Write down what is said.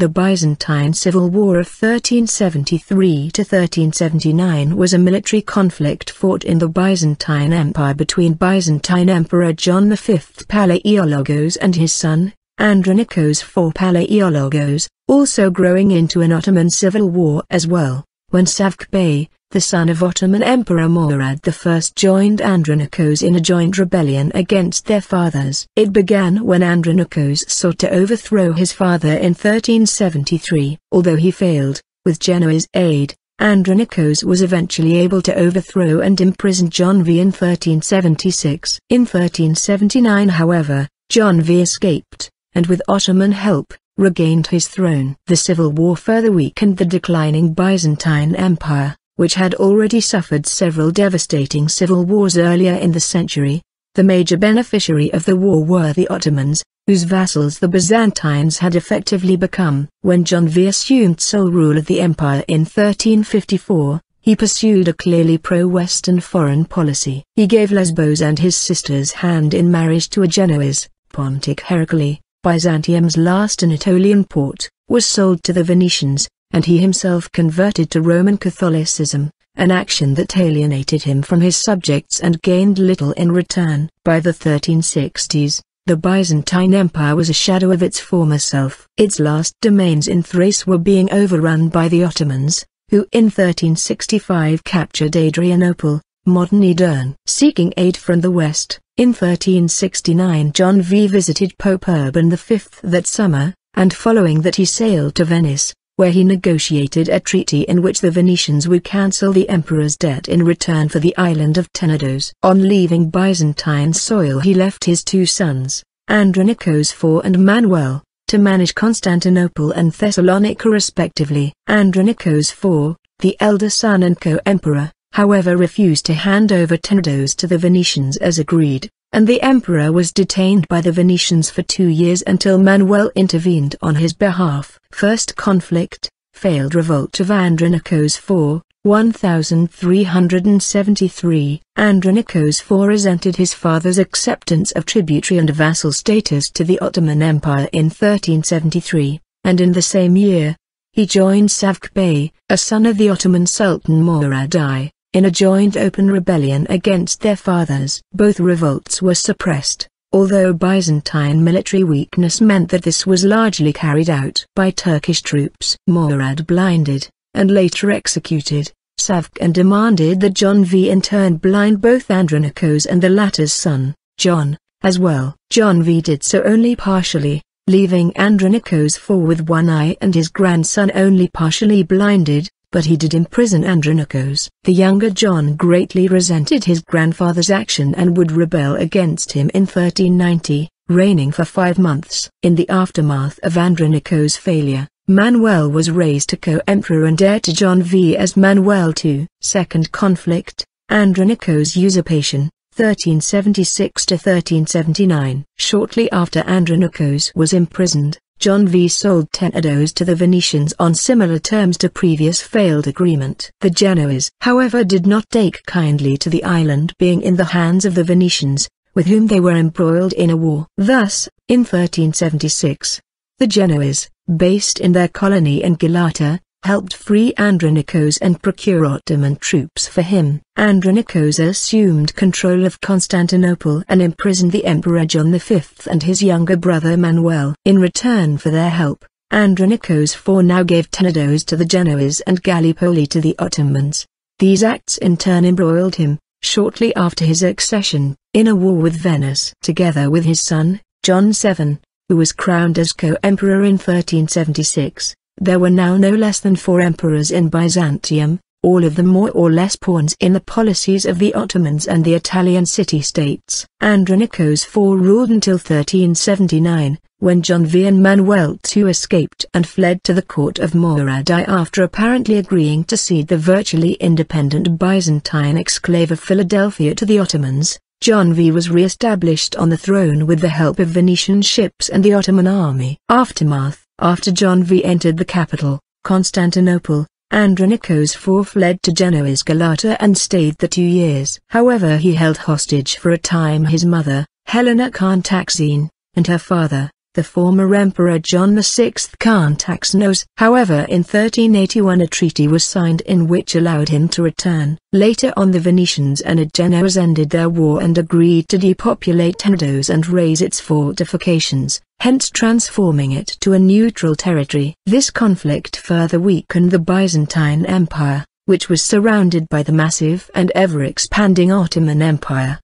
The Byzantine Civil War of 1373–1379 was a military conflict fought in the Byzantine Empire between Byzantine Emperor John V Palaiologos and his son, Andronikos IV Palaiologos, also growing into an Ottoman civil war as well, when Savcı Bey, the son of Ottoman Emperor Murad I, joined Andronikos in a joint rebellion against their fathers. It began when Andronikos sought to overthrow his father in 1373. Although he failed, with Genoese aid, Andronikos was eventually able to overthrow and imprison John V in 1376. In 1379, however, John V escaped, and with Ottoman help, regained his throne. The civil war further weakened the declining Byzantine Empire, which had already suffered several devastating civil wars earlier in the century. The major beneficiary of the war were the Ottomans, whose vassals the Byzantines had effectively become. When John V assumed sole rule of the empire in 1354, he pursued a clearly pro-Western foreign policy. He gave Lesbos and his sisters hand in marriage to a Genoese, Pontic Heracli, Byzantium's last Anatolian port, was sold to the Venetians, and he himself converted to Roman Catholicism, an action that alienated him from his subjects and gained little in return. By the 1360s, the Byzantine Empire was a shadow of its former self. Its last domains in Thrace were being overrun by the Ottomans, who in 1365 captured Adrianople, modern Edirne. Seeking aid from the west, in 1369 John V visited Pope Urban V that summer, and following that he sailed to Venice, where he negotiated a treaty in which the Venetians would cancel the emperor's debt in return for the island of Tenedos. On leaving Byzantine soil he left his two sons, Andronikos IV and Manuel, to manage Constantinople and Thessalonica respectively. Andronikos IV, the elder son and co-emperor, however refused to hand over Tenedos to the Venetians as agreed, and the emperor was detained by the Venetians for 2 years until Manuel intervened on his behalf. First conflict, failed revolt of Andronikos IV, 1373. Andronikos IV resented his father's acceptance of tributary and vassal status to the Ottoman Empire in 1373, and in the same year, he joined Savcı Bey, a son of the Ottoman Sultan Murad I, in a joint open rebellion against their fathers. Both revolts were suppressed, although Byzantine military weakness meant that this was largely carried out by Turkish troops. Murad blinded, and later executed, Savcı and demanded that John V in turn blind both Andronikos and the latter's son, John, as well. John V did so only partially, leaving Andronikos IV with one eye and his grandson only partially blinded, but he did imprison Andronikos. The younger John greatly resented his grandfather's action and would rebel against him in 1390, reigning for 5 months. In the aftermath of Andronikos' failure, Manuel was raised to co-emperor and heir to John V as Manuel II. Second conflict, Andronikos' usurpation, 1376–1379. Shortly after Andronikos was imprisoned, John V sold Tenedos to the Venetians on similar terms to previous failed agreement. The Genoese, however, did not take kindly to the island being in the hands of the Venetians, with whom they were embroiled in a war. Thus, in 1376, the Genoese, based in their colony in Galata, helped free Andronikos and procure Ottoman troops for him. Andronikos assumed control of Constantinople and imprisoned the Emperor John V and his younger brother Manuel. In return for their help, Andronikos IV now gave Tenedos to the Genoese and Gallipoli to the Ottomans. These acts in turn embroiled him, shortly after his accession, in a war with Venice. Together with his son, John VII, who was crowned as co-emperor in 1376, there were now no less than 4 emperors in Byzantium, all of them more or less pawns in the policies of the Ottomans and the Italian city-states. Andronikos IV ruled until 1379, when John V and Manuel II escaped and fled to the court of Murad I after apparently agreeing to cede the virtually independent Byzantine exclave of Philadelphia to the Ottomans. John V was re-established on the throne with the help of Venetian ships and the Ottoman army. Aftermath. After John V entered the capital, Constantinople, Andronikos IV fled to Genoese Galata and stayed there 2 years. However, he held hostage for a time his mother, Helena Kantaxine, and her father, the former Emperor John VI contacts Genoese. However, in 1381 a treaty was signed in which allowed him to return. Later on the Venetians and Genoese ended their war and agreed to depopulate Genoese and raise its fortifications, hence transforming it to a neutral territory. This conflict further weakened the Byzantine Empire, which was surrounded by the massive and ever-expanding Ottoman Empire.